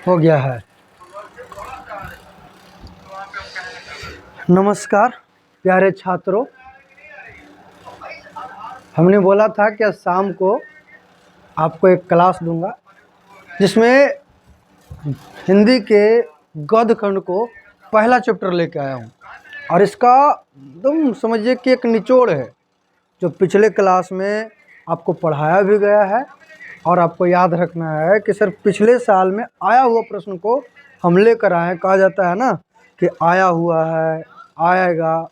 हो गया है। नमस्कार प्यारे छात्रों, हमने बोला था कि शाम को आपको एक क्लास दूंगा जिसमें हिंदी के गद्य खंड को पहला चैप्टर लेके आया हूँ और इसका एकदम समझिए कि एक निचोड़ है जो पिछले क्लास में आपको पढ़ाया भी गया है और आपको याद रखना है कि सर पिछले साल में आया हुआ प्रश्न को हम लेकर आए हैं। कहा जाता है ना कि आया हुआ है, आएगा,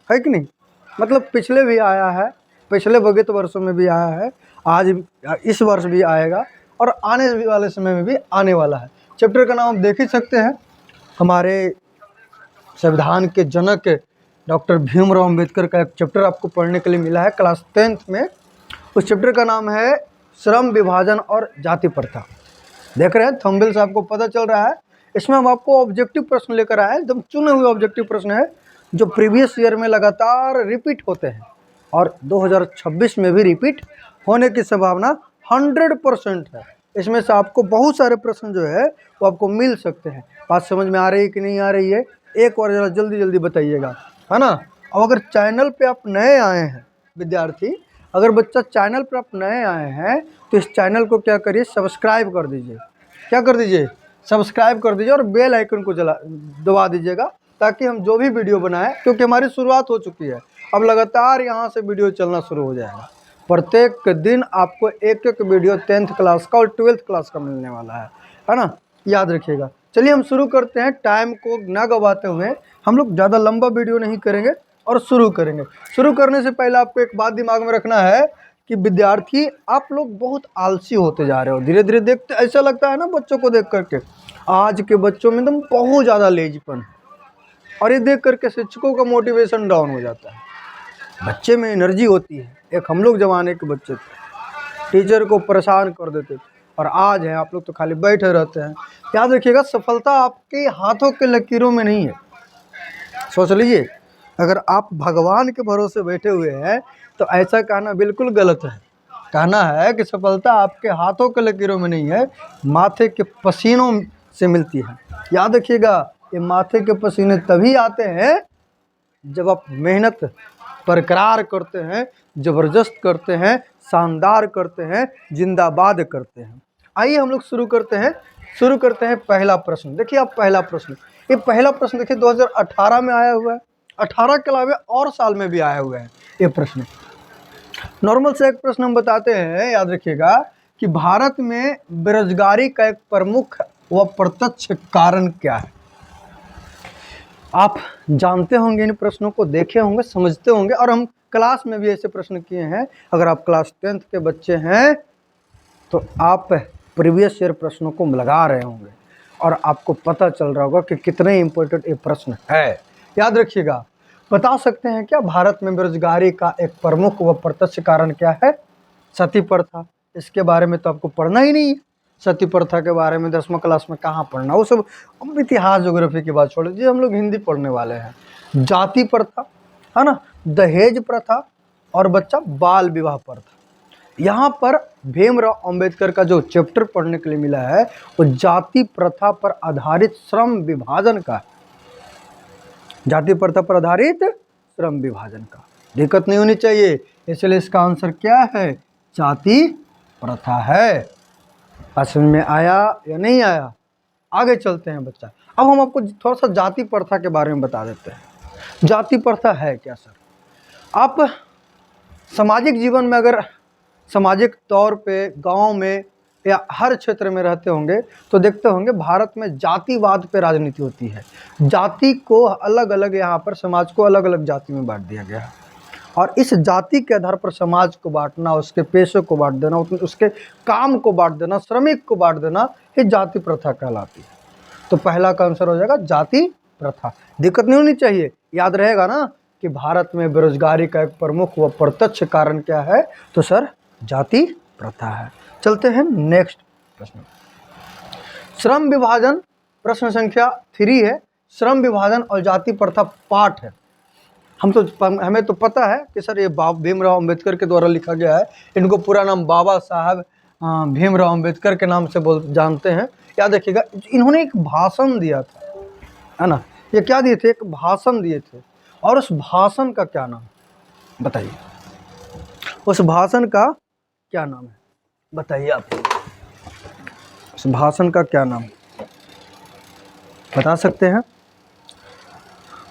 है कि नहीं। मतलब पिछले भी आया है, पिछले विगत वर्षों में भी आया है, आज इस वर्ष भी आएगा और आने वाले समय में भी आने वाला है। चैप्टर का नाम आप देख ही सकते हैं, हमारे संविधान के जनक डॉक्टर भीमराव अंबेडकर का एक चैप्टर आपको पढ़ने के लिए मिला है क्लास 10th में। उस चैप्टर का नाम है श्रम विभाजन और जाति प्रथा। देख रहे हैं थंबनेल से आपको पता चल रहा है। इसमें हम आपको ऑब्जेक्टिव प्रश्न लेकर आए हैं, एकदम चुने हुए ऑब्जेक्टिव प्रश्न है जो प्रीवियस ईयर में लगातार रिपीट होते हैं और 2026 में भी रिपीट होने की संभावना 100% है। इसमें से आपको बहुत सारे प्रश्न जो है वो आपको मिल सकते हैं। बात समझ में आ रही है कि नहीं आ रही है, एक बार जरा जल्दी जल्दी बताइएगा, है ना। और अगर चैनल पे आप नए आए हैं विद्यार्थी, अगर बच्चा चैनल पर आप नए आए हैं तो इस चैनल को क्या करिए, सब्सक्राइब कर दीजिए। क्या कर दीजिए, सब्सक्राइब कर दीजिए और बेल आइकन को दबा दीजिएगा ताकि हम जो भी वीडियो बनाएं, क्योंकि हमारी शुरुआत हो चुकी है, अब लगातार यहाँ से वीडियो चलना शुरू हो जाएगा। प्रत्येक दिन आपको एक एक वीडियो 10th क्लास का और 12th क्लास का मिलने वाला है ना, याद रखिएगा। चलिए हम शुरू करते हैं, टाइम को ना गवाते हुए। हम लोग ज़्यादा लंबा वीडियो नहीं करेंगे और शुरू करेंगे। शुरू करने से पहले आपको एक बात दिमाग में रखना है कि विद्यार्थी आप लोग बहुत आलसी होते जा रहे हो। धीरे धीरे देखते ऐसा लगता है ना बच्चों को देख करके, आज के बच्चों में एकदम बहुत ज़्यादा लेजीपन, और ये देख करके शिक्षकों का मोटिवेशन डाउन हो जाता है। बच्चे में एनर्जी होती है, एक हम लोग जमाने के बच्चे थे, टीचर को परेशान कर देते थे, और आज है आप लोग तो खाली बैठे रहते हैं। याद रखिएगा सफलता आपके हाथों के लकीरों में नहीं है। सोच लीजिए, अगर आप भगवान के भरोसे बैठे हुए हैं तो ऐसा कहना बिल्कुल गलत है। कहना है कि सफलता आपके हाथों के लकीरों में नहीं है, माथे के पसीनों से मिलती है। याद रखिएगा, ये माथे के पसीने तभी आते हैं जब आप मेहनत बरकरार करते हैं, ज़बरदस्त करते हैं, शानदार करते हैं, जिंदाबाद करते हैं। आइए हम लोग शुरू करते हैं पहला प्रश्न। देखिए आप पहला प्रश्न, ये पहला प्रश्न देखिए 2018 में आया हुआ है, 18 के अलावा और साल में भी आया हुआ है ये प्रश्न। नॉर्मल से एक प्रश्न हम बताते हैं, याद रखिएगा कि भारत में बेरोजगारी का एक प्रमुख व प्रत्यक्ष कारण क्या है। आप जानते होंगे इन प्रश्नों को, देखे होंगे, समझते होंगे, और हम क्लास में भी ऐसे प्रश्न किए हैं। अगर आप क्लास 10th के बच्चे हैं तो आप प्रीवियस ईयर प्रश्नों को लगा रहे होंगे और आपको पता चल रहा होगा कि कितने इम्पोर्टेंट ये प्रश्न है। याद रखिएगा, बता सकते हैं क्या भारत में बेरोजगारी का एक प्रमुख व प्रत्यक्ष कारण क्या है? सती प्रथा। इसके बारे में तो आपको पढ़ना ही नहीं है। सती प्रथा के बारे में 10वीं क्लास में कहाँ पढ़ना, वो सब इतिहास ज्योग्राफी की बात छोड़ दीजिए, हम लोग हिंदी पढ़ने वाले हैं। जाति प्रथा, है ना, दहेज प्रथा और बच्चा बाल विवाह प्रथा। यहाँ पर भीमराव अंबेडकर का जो चैप्टर पढ़ने के लिए मिला है वो जाति प्रथा पर आधारित श्रम विभाजन का है। जाति प्रथा पर आधारित श्रम विभाजन का, दिक्कत नहीं होनी चाहिए, इसलिए इसका आंसर क्या है? जाति प्रथा है। समझ में आया या नहीं आया? आगे चलते हैं बच्चा। अब हम आपको थोड़ा सा जाति प्रथा के बारे में बता देते हैं। जाति प्रथा है क्या सर? आप सामाजिक जीवन में अगर सामाजिक तौर पे गांव में या हर क्षेत्र में रहते होंगे तो देखते होंगे भारत में जातिवाद पे राजनीति होती है। जाति को अलग अलग, यहाँ पर समाज को अलग अलग जाति में बांट दिया गया है और इस जाति के आधार पर समाज को बांटना, उसके पेशे को बांट देना, उसके काम को बांट देना, श्रमिक को बांट देना, ये जाति प्रथा कहलाती है। तो पहला का आंसर हो जाएगा जाति प्रथा। दिक्कत नहीं होनी चाहिए, याद रहेगा ना कि भारत में बेरोजगारी का एक प्रमुख व प्रत्यक्ष कारण क्या है? तो सर जाति प्रथा है। चलते हैं नेक्स्ट प्रश्न। श्रम विभाजन प्रश्न संख्या 3 है। श्रम विभाजन और जाति प्रथा पाठ है। हमें तो पता है कि सर ये भीमराव अंबेडकर के द्वारा लिखा गया है। इनको पूरा नाम बाबा साहब भीमराव अंबेडकर के नाम से जानते हैं। याद रखिएगा, इन्होंने एक भाषण दिया था, है ना। ये क्या दिए थे? एक भाषण दिए थे। और उस भाषण का क्या नाम बताइए? उस भाषण का क्या नाम है बताइए? आप उस भाषण का क्या नाम बता सकते हैं?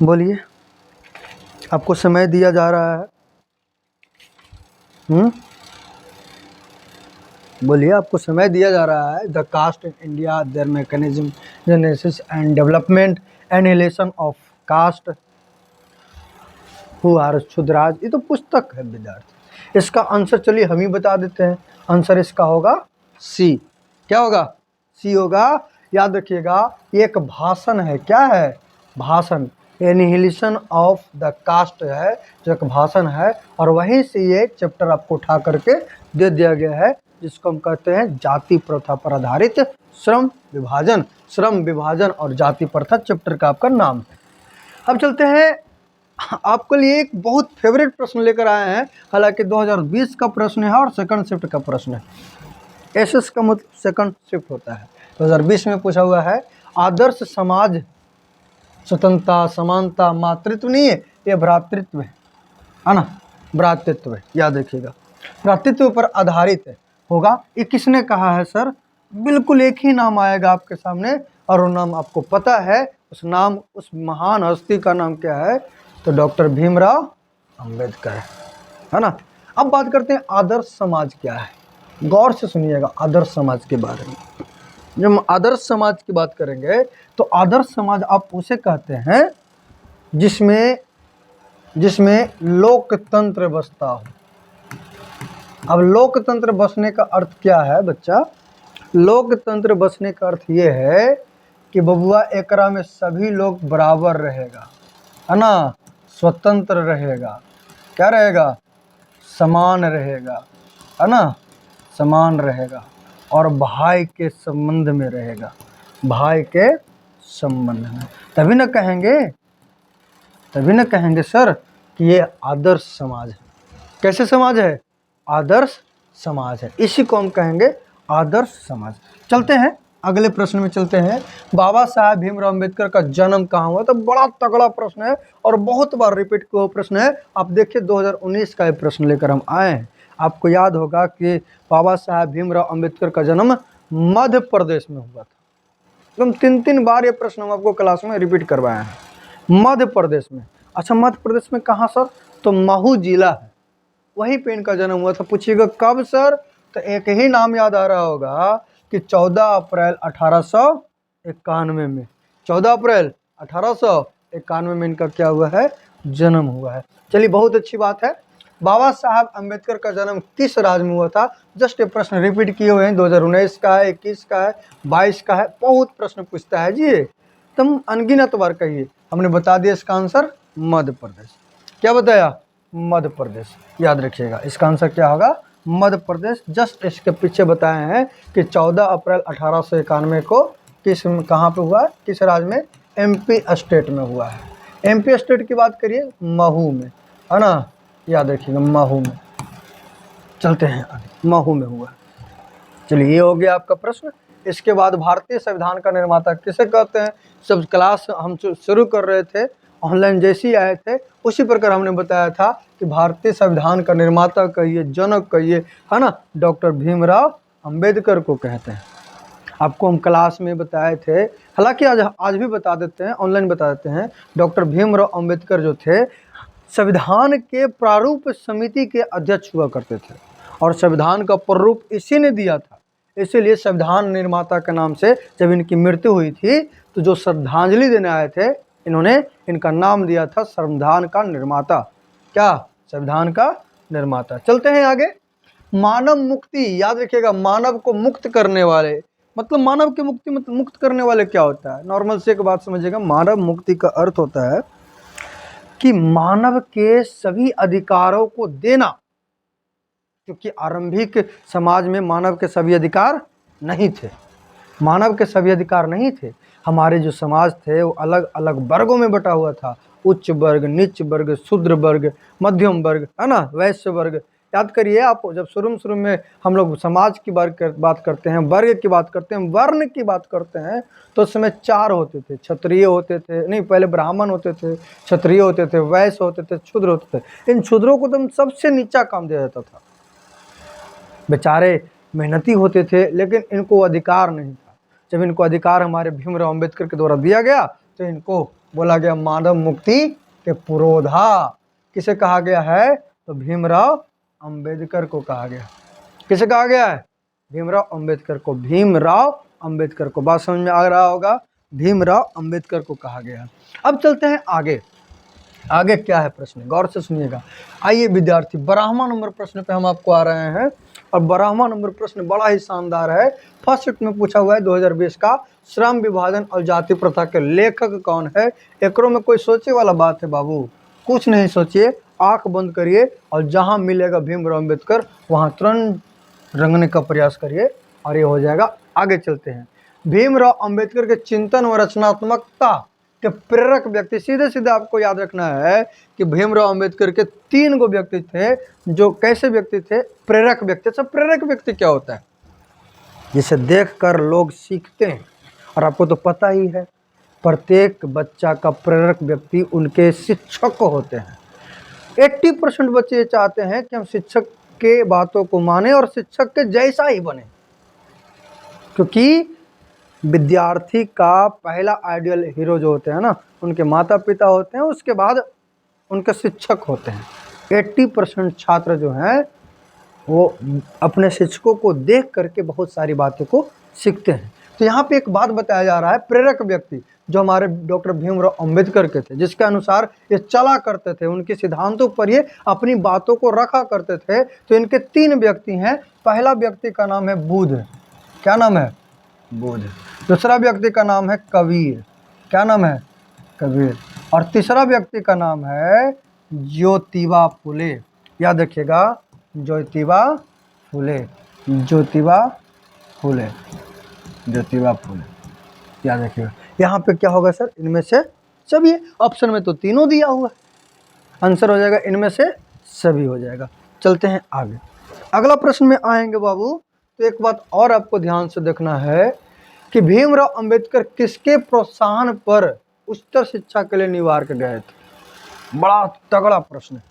बोलिए, आपको समय दिया जा रहा है। बोलिए, आपको समय दिया जा रहा है। The caste in India, their mechanism, genesis and development, annihilation of caste, who are Shudras. ये तो पुस्तक है विद्यार्थी। इसका आंसर चलिए हम ही बता देते हैं। आंसर इसका होगा सी। क्या होगा? सी होगा। याद रखिएगा, ये एक भाषण है। क्या है? भाषण। एनिहिलेशन ऑफ द कास्ट है, जो एक भाषण है। और वहीं से ये चैप्टर आपको उठा करके दे दिया गया है, जिसको हम कहते हैं जाति प्रथा पर आधारित श्रम विभाजन। श्रम विभाजन और जाति प्रथा चैप्टर का आपका नाम है। अब चलते हैं, आपके लिए एक बहुत फेवरेट प्रश्न लेकर आए हैं। हालांकि 2020 का प्रश्न है और सेकंड शिफ्ट का प्रश्न है। एसएस का मतलब सेकंड शिफ्ट होता है। 2020 में पूछा हुआ है, आदर्श समाज स्वतंत्रता, समानता, मातृत्व नहीं है, ये भ्रातृत्व है ना। भ्रातृत्व है, याद रखिएगा, भ्रातृत्व पर आधारित होगा। ये किसने कहा है सर? बिल्कुल एक ही नाम आएगा आपके सामने, और वो नाम आपको पता है। उस नाम, उस महान हस्ती का नाम क्या है? तो डॉक्टर भीमराव अंबेडकर है ना। अब बात करते हैं आदर्श समाज क्या है। गौर से सुनिएगा आदर्श समाज के बारे में। जब हम आदर्श समाज की बात करेंगे तो आदर्श समाज आप उसे कहते हैं जिसमें लोकतंत्र बसता हो। अब लोकतंत्र बसने का अर्थ क्या है बच्चा? लोकतंत्र बसने का अर्थ ये है कि बबुआ एकरा में सभी लोग बराबर रहेगा, है ना, स्वतंत्र रहेगा, क्या रहेगा? समान रहेगा, है ना, समान रहेगा, और भाई के संबंध में रहेगा, भाई के संबंध में। तभी न कहेंगे सर कि ये आदर्श समाज है। कैसे समाज है? आदर्श समाज है। इसी को हम कहेंगे आदर्श समाज। चलते हैं अगले प्रश्न में चलते हैं। बाबा साहब भीमराव अंबेडकर का जन्म कहाँ हुआ? तो बड़ा तगड़ा प्रश्न है और बहुत बार रिपीट किया प्रश्न है। आप देखिए 2019 का ये प्रश्न लेकर हम आए हैं। आपको याद होगा कि बाबा साहब भीमराव अंबेडकर का जन्म मध्य प्रदेश में हुआ था। हम 3 बार ये प्रश्न हम आपको क्लास में रिपीट करवाए हैं। मध्य प्रदेश में। अच्छा, मध्य प्रदेश में कहाँ सर? तो महू जिला है, वहीं पे इनका जन्म हुआ था। पूछिएगा कब सर? तो एक ही नाम याद आ रहा होगा कि 14 अप्रैल 1891 में। 14 अप्रैल 1891 में इनका क्या हुआ है? जन्म हुआ है। चलिए, बहुत अच्छी बात है। बाबा साहब अंबेडकर का जन्म किस राज्य में हुआ था? जस्ट ये प्रश्न रिपीट किए हुए हैं। 2019 का है, 21 का है, 22 का है। बहुत प्रश्न पूछता है जी, तुम अनगिनत बार कहिए। हमने बता दिया इसका आंसर मध्य प्रदेश। क्या बताया? मध्य प्रदेश। याद रखिएगा, इसका आंसर क्या होगा? मध्य प्रदेश। जस्ट इसके पीछे बताए हैं कि 14 अप्रैल 1891 को कहाँ पे हुआ है? किस राज्य में? एमपी स्टेट में हुआ है। एमपी स्टेट की बात करिए, महू में, है ना। याद रखिएगा, महू में। चलते हैं आगे, महू में हुआ। चलिए, ये हो गया आपका प्रश्न। इसके बाद भारतीय संविधान का निर्माता किसे कहते हैं? सब क्लास हम शुरू कर रहे थे, ऑनलाइन जैसे ही आए थे उसी प्रकार हमने बताया था कि भारतीय संविधान का निर्माता कहिए, जनक कहिए, है ना, डॉक्टर भीमराव अंबेडकर को कहते हैं। आपको हम क्लास में बताए थे, हालांकि आज भी बता देते हैं, ऑनलाइन बता देते हैं। डॉक्टर भीमराव अंबेडकर जो थे, संविधान के प्रारूप समिति के अध्यक्ष हुआ करते थे, और संविधान का प्रारूप इसी ने दिया था। इसीलिए संविधान निर्माता के नाम से जब इनकी मृत्यु हुई थी तो जो श्रद्धांजलि देने आए थे, इन्होंने इनका नाम दिया था संविधान का निर्माता। क्या? संविधान का निर्माता। चलते हैं आगे। मानव मुक्ति, याद रखिएगा, मानव को मुक्त करने वाले, मतलब मानव की मुक्ति, मतलब मुक्त करने वाले क्या होता है? नॉर्मल से एक बात समझिएगा, मानव मुक्ति का अर्थ होता है कि मानव के सभी अधिकारों को देना। क्योंकि आरंभिक समाज में मानव के सभी अधिकार नहीं थे, मानव के सभी अधिकार नहीं थे। हमारे जो समाज थे वो अलग अलग वर्गों में बटा हुआ था। उच्च वर्ग, नीच वर्ग, शूद्र वर्ग, मध्यम वर्ग, है ना, वैश्य वर्ग, याद करिए आप, जब शुरू में हम लोग समाज की बात करते हैं, वर्ग की बात करते हैं, वर्ण की बात करते हैं, तो उस समय 4 होते थे। क्षत्रिय होते थे, नहीं पहले ब्राह्मण होते थे, क्षत्रिय होते थे, वैश्य होते थे, शूद्र होते थे। इन शूद्रों को तो सबसे नीचा काम दिया जाता था। बेचारे मेहनती होते थे, लेकिन इनको अधिकार नहीं था। जब इनको अधिकार हमारे भीमराव अंबेडकर के द्वारा दिया गया तो इनको बोला गया मानव मुक्ति के पुरोधा। किसे कहा गया है? तो भीमराव अंबेडकर को कहा गया। किसे कहा गया है? भीमराव अंबेडकर को। भीमराव अंबेडकर को, बात समझ में आ रहा होगा, भीमराव अंबेडकर को कहा गया। अब चलते हैं आगे। आगे क्या है प्रश्न, गौर से सुनिएगा। आइए विद्यार्थी, 12वां नंबर प्रश्न पे हम आपको आ रहे हैं। और 12वां नंबर प्रश्न बड़ा ही शानदार है। फर्स्ट शिफ्ट में पूछा हुआ है 2020 का। श्रम विभाजन और जाति प्रथा के लेखक कौन है? एकरों में कोई सोचे वाला बात है बाबू? कुछ नहीं सोचिए, आंख बंद करिए और जहां मिलेगा भीमराव अंबेडकर वहां तुरंत रंगने का प्रयास करिए और ये हो जाएगा। आगे चलते हैं। भीमराव अंबेडकर के चिंतन व रचनात्मकता के प्रेरक व्यक्ति, सीधे सीधे आपको याद रखना है कि भीमराव अंबेडकर के 3 गो व्यक्ति थे जो कैसे व्यक्ति थे? प्रेरक व्यक्ति। सब प्रेरक व्यक्ति क्या होता है? जिसे देखकर लोग सीखते हैं। और आपको तो पता ही है, प्रत्येक बच्चा का प्रेरक व्यक्ति उनके शिक्षक होते हैं। 80% बच्चे ये चाहते हैं कि हम शिक्षक के बातों को माने और शिक्षक के जैसा ही बने, क्योंकि विद्यार्थी का पहला आइडियल हीरो जो होते हैं ना, उनके माता पिता होते हैं, उसके बाद उनके शिक्षक होते हैं। 80% छात्र जो हैं वो अपने शिक्षकों को देख करके बहुत सारी बातों को सीखते हैं। तो यहाँ पे एक बात बताया जा रहा है, प्रेरक व्यक्ति जो हमारे डॉक्टर भीमराव अंबेडकर के थे, जिसके अनुसार ये चला करते थे, उनके सिद्धांतों पर ये अपनी बातों को रखा करते थे। तो इनके 3 व्यक्ति हैं। पहला व्यक्ति का नाम है बुद्ध। क्या नाम है? बुद्ध। दूसरा व्यक्ति का नाम है कबीर। क्या नाम है? कबीर। और तीसरा व्यक्ति का नाम है ज्योतिबा फुले। याद रखिएगा, ज्योतिबा फुले, ज्योतिबा फुले, ज्योतिबा फुले, याद रखिएगा। यहाँ पे क्या होगा सर? इनमें से सभी। ऑप्शन में तो तीनों दिया हुआ है, आंसर हो जाएगा इनमें से सभी हो जाएगा। चलते हैं आगे। अगला प्रश्न में आएंगे बाबू, तो एक बात और आपको ध्यान से देखना है कि भीमराव अंबेडकर किसके प्रोत्साहन पर उच्चतर शिक्षा के लिए न्यूयॉर्क गए थे? बड़ा तगड़ा प्रश्न है,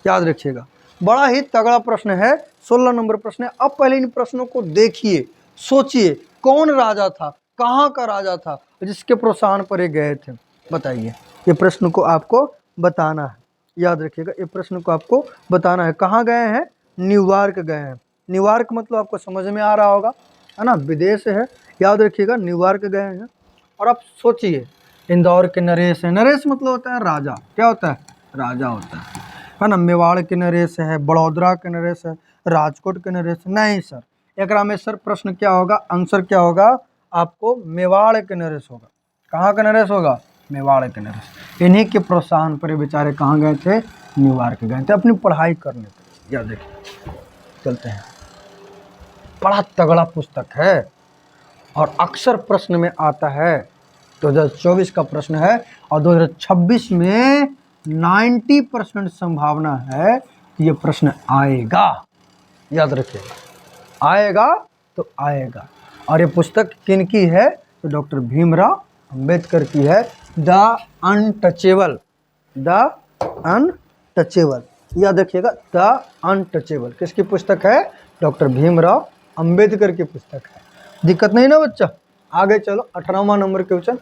याद रखिएगा, बड़ा ही तगड़ा प्रश्न है। 16 नंबर प्रश्न है। अब पहले इन प्रश्नों को देखिए, सोचिए, कौन राजा था, कहाँ का राजा था जिसके प्रोत्साहन पर ये गए थे? बताइए। ये प्रश्न को आपको बताना है, याद रखिएगा, ये प्रश्न को आपको बताना है। कहाँ गए हैं? न्यूयॉर्क गए हैं। न्यूयॉर्क मतलब आपको समझ में आ रहा होगा, है ना, विदेश है। याद रखिएगा, न्यूयॉर्क गए हैं। और आप सोचिए, इंदौर के नरेश है। नरेश मतलब होता है राजा। क्या होता है? राजा होता है ना। मेवाड़ के नरेश है, बड़ौदा के नरेश है, राजकोट के नरेश नहीं सर। एक में सर प्रश्न क्या होगा, आंसर क्या होगा? आपको मेवाड़ के नरेश होगा। कहाँ का नरेश होगा? मेवाड़ के नरेश। इन्हीं के प्रोत्साहन पर बेचारे कहाँ गए थे? न्यूयॉर्क गए थे अपनी पढ़ाई करने के। याद रखिए। चलते हैं। बड़ा तगड़ा पुस्तक है और अक्सर प्रश्न में आता है। 2024 का प्रश्न है और 2026 में 90% संभावना है कि ये प्रश्न आएगा। याद रखिएगा, आएगा तो आएगा। और ये पुस्तक किन की है? तो डॉक्टर भीमराव अंबेडकर की है, द अनटचेबल। द अनटचेबल, याद रखिएगा, द अनटचेबल किसकी पुस्तक है? डॉक्टर भीमराव अंबेडकर की पुस्तक है। दिक्कत नहीं ना बच्चा? आगे चलो। 18वां नंबर क्वेश्चन,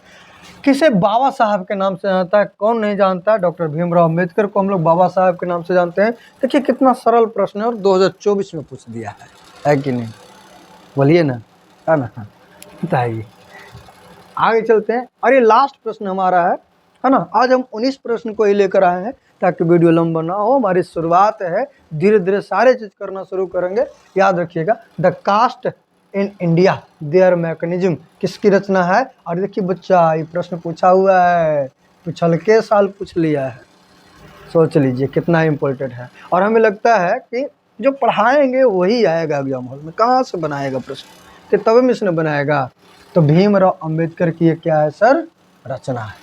किसे बाबा साहब के नाम से जानता है? कौन नहीं जानता है? डॉक्टर भीमराव अंबेडकर को हम लोग बाबा साहब के नाम से जानते हैं। देखिए कितना सरल प्रश्न है और 2024 में पूछ दिया है कि नहीं? बोलिए ना, है ना? बताइए। आगे चलते हैं। और ये लास्ट प्रश्न हमारा है ना। आज हम 19 प्रश्न को ही लेकर आए हैं ताकि वीडियो लंबा ना हो। हमारी शुरुआत है, धीरे धीरे सारे चीज करना शुरू करेंगे। याद रखिएगा, the caste in India their mechanism किसकी रचना है? और देखिए बच्चा, ये प्रश्न पूछा हुआ है, पिछले के साल पूछ लिया है। सोच लीजिए कितना इम्पोर्टेंट है। और हमें लगता है कि जो पढ़ाएंगे वही आएगा एग्जाम हॉल में। कहाँ से बनाएगा प्रश्न? किताबों में इसने बनाएगा। तो भीमराव अंबेडकर की ये क्या है सर? रचना है।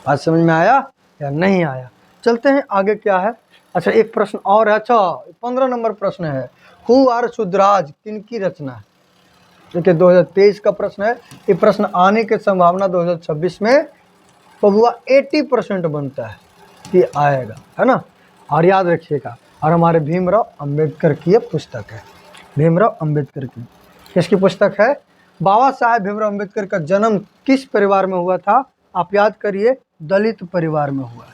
बात समझ में आया या नहीं आया? चलते हैं आगे। क्या है? अच्छा एक प्रश्न और है, अच्छा 15 नंबर प्रश्न है, हु आर शुद्धराज किनकी रचना है? देखिए 2023 का प्रश्न है, ये प्रश्न आने की संभावना 2026 में बबुआ 80% बनता है कि आएगा, है ना। और याद रखिएगा, और हमारे भीमराव अंबेडकर की ये पुस्तक है, भीमराव अंबेडकर की, किसकी पुस्तक है? बाबा साहेब भीमराव अंबेडकर का जन्म किस परिवार में हुआ था? आप याद करिए, दलित परिवार में हुआ।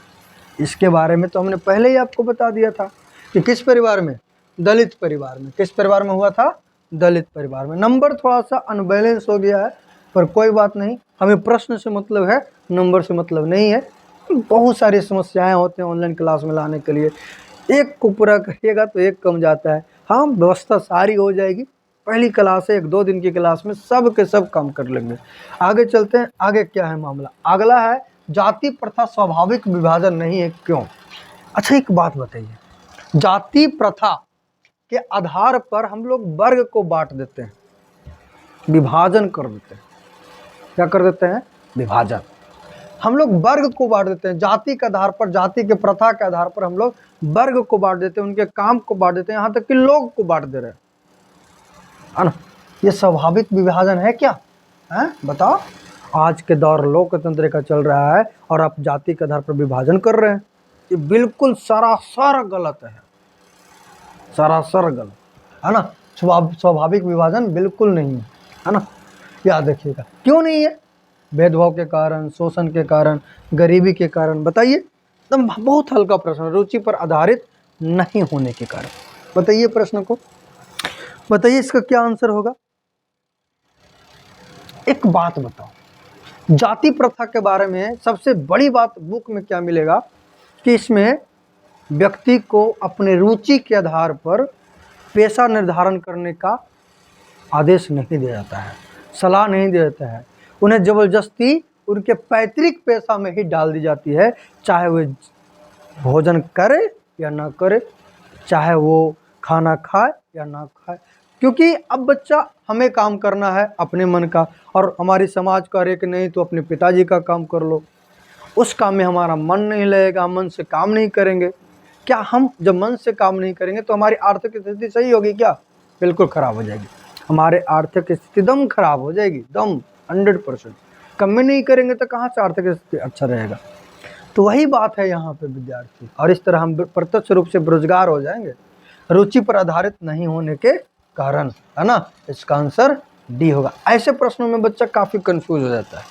इसके बारे में तो हमने पहले ही आपको बता दिया था कि किस परिवार में, दलित परिवार में। किस परिवार में हुआ था? दलित परिवार में। नंबर थोड़ा सा अनबैलेंस हो गया है, पर कोई बात नहीं, हमें प्रश्न से मतलब है, नंबर से मतलब नहीं है। बहुत सारी समस्याएं होते हैं ऑनलाइन क्लास में लाने के लिए, एक को पूरा करिएगा तो एक कम जाता है। हाँ, व्यवस्था सारी हो जाएगी, पहली क्लास है, 1-2 दिन की क्लास में सब के सब काम कर लेंगे। आगे चलते हैं, आगे क्या है मामला? अगला है जाति प्रथा स्वाभाविक विभाजन नहीं है, क्यों? अच्छा एक बात बताइए, जाति प्रथा के आधार पर हम लोग वर्ग को बांट देते हैं, विभाजन कर देते हैं। क्या कर देते हैं? विभाजन। हम लोग वर्ग को बांट देते हैं, जाति के आधार पर, जाति के प्रथा के आधार पर हम लोग वर्ग को बांट देते हैं, उनके काम को बांट देते हैं, यहाँ तक कि लोग को बांट दे रहे हैं, है ना। ये स्वाभाविक विभाजन है क्या? है बताओ। आज के दौर लोकतंत्र का चल रहा है और आप जाति के आधार पर विभाजन कर रहे हैं, ये बिल्कुल सरासर गलत है, सरासर गलत, है ना। स्वाभाविक विभाजन बिल्कुल नहीं है ना। याद रखिएगा, क्यों नहीं है? भेदभाव के कारण, शोषण के कारण, गरीबी के कारण। बताइए, एकदम बहुत हल्का प्रश्न, रुचि पर आधारित नहीं होने के कारण। बताइए प्रश्न को, बताइए इसका क्या आंसर होगा। एक बात बताओ, जाति प्रथा के बारे में सबसे बड़ी बात बुक में क्या मिलेगा कि इसमें व्यक्ति को अपने रुचि के आधार पर पेशा निर्धारण करने का आदेश नहीं दिया जाता है, सलाह नहीं दिया जाता है। उन्हें जबरदस्ती उनके पैतृक पेशा में ही डाल दी जाती है, चाहे वे भोजन करे या ना करे, चाहे वो खाना खाए या ना खाए, क्योंकि अब बच्चा हमें काम करना है अपने मन का, और हमारी समाज का रे कि नहीं तो अपने पिताजी का काम कर लो। उस काम में हमारा मन नहीं लगेगा, मन से काम नहीं करेंगे। क्या हम जब मन से काम नहीं करेंगे तो हमारी आर्थिक स्थिति सही होगी क्या? बिल्कुल खराब हो जाएगी। हमारे आर्थिक स्थिति दम खराब हो जाएगी, दम 100%। कम में नहीं करेंगे तो कहाँ से आर्थिक स्थिति अच्छा रहेगा? तो वही बात है यहाँ पे विद्यार्थी, और इस तरह हम प्रत्यक्ष रूप से बेरोजगार हो जाएंगे, रुचि पर आधारित नहीं होने के कारण, है ना। इसका आंसर डी होगा। ऐसे प्रश्नों में बच्चा काफ़ी कंफ्यूज हो जाता है,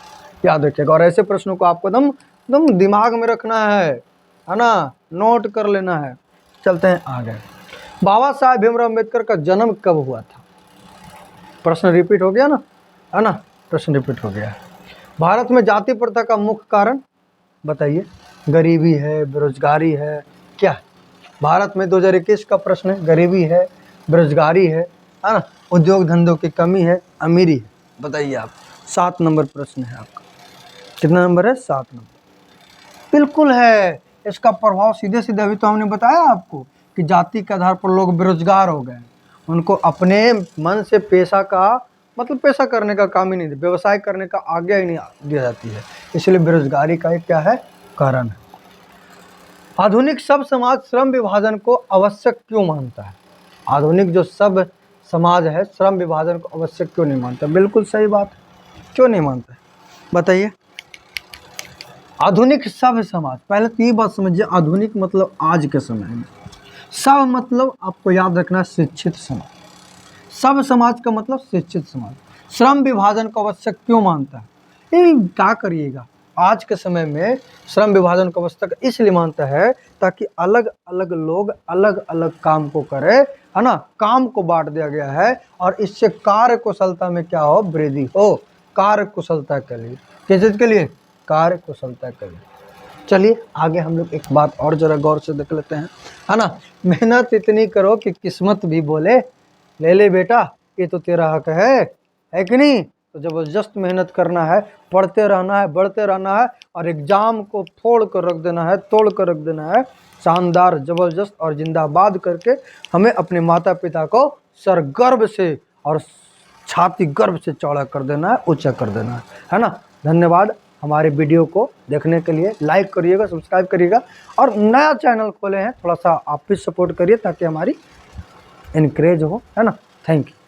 याद रखिएगा। और ऐसे प्रश्नों को आपको एकदम दिमाग में रखना है ना, नोट कर लेना है। चलते हैं आगे। बाबा साहेब भीमराव अम्बेडकर का जन्म कब हुआ था? प्रश्न रिपीट हो गया ना, है ना, प्रश्न रिपीट हो गया है। भारत में जाति प्रथा का मुख्य कारण बताइए। गरीबी है, बेरोजगारी है, क्या है? भारत में 2021 का प्रश्न है, गरीबी है, बेरोजगारी है ना, उद्योग धंधों की कमी है, अमीरी है। बताइए आप, 7 नंबर प्रश्न है आपका। कितना नंबर है? 7 नंबर। बिल्कुल है, इसका प्रभाव सीधे सीधे अभी तो हमने बताया आपको कि जाति के आधार पर लोग बेरोजगार हो गए, उनको अपने मन से पेशा का मतलब पेशा करने का काम ही नहीं, व्यवसाय करने का आज्ञा ही नहीं दिया जाती है, इसलिए बेरोजगारी का एक क्या है? कारण है। आधुनिक सब समाज श्रम विभाजन को आवश्यक क्यों मानता है? आधुनिक जो सब समाज है श्रम विभाजन को आवश्यक क्यों नहीं मानता? बिल्कुल सही बात है, क्यों नहीं मानता है बताइए। आधुनिक सब समाज, पहले तो ये बात समझिए, आधुनिक मतलब आज के समय में, सब मतलब आपको याद रखना शिक्षित समाज, सब समाज का मतलब शिक्षित समाज। श्रम विभाजन को आवश्यक क्यों मानता है? ये क्या करिएगा, आज के समय में श्रम विभाजन को आवश्यक इसलिए मानता है ताकि अलग अलग लोग अलग अलग काम को करें, है ना। काम को बांट दिया गया है और इससे कार्य कुशलता में क्या हो? वृद्धि हो, कार्य कुशलता के लिए। किस चीज के लिए? कार्य कुशलता के लिए। चलिए आगे हम लोग एक बात और जरा गौर से देख लेते हैं, है ना। मेहनत इतनी करो कि किस्मत भी बोले ले ले बेटा, ये तो तेरा हक है कि नहीं? तो जबरदस्त मेहनत करना है, पढ़ते रहना है, बढ़ते रहना है, और एग्जाम को फोड़ कर रख देना है, तोड़ कर रख देना है, शानदार, जबरदस्त और जिंदाबाद करके हमें अपने माता पिता को सर गर्व से और छाती गर्व से चौड़ा कर देना है, ऊंचा कर देना है ना। धन्यवाद। हमारे वीडियो को देखने के लिए। लाइक करिएगा, सब्सक्राइब करिएगा, और नया चैनल खोले हैं, थोड़ा सा आप भी सपोर्ट करिए ताकि हमारी इनक्रेज हो, है ना। Thank you.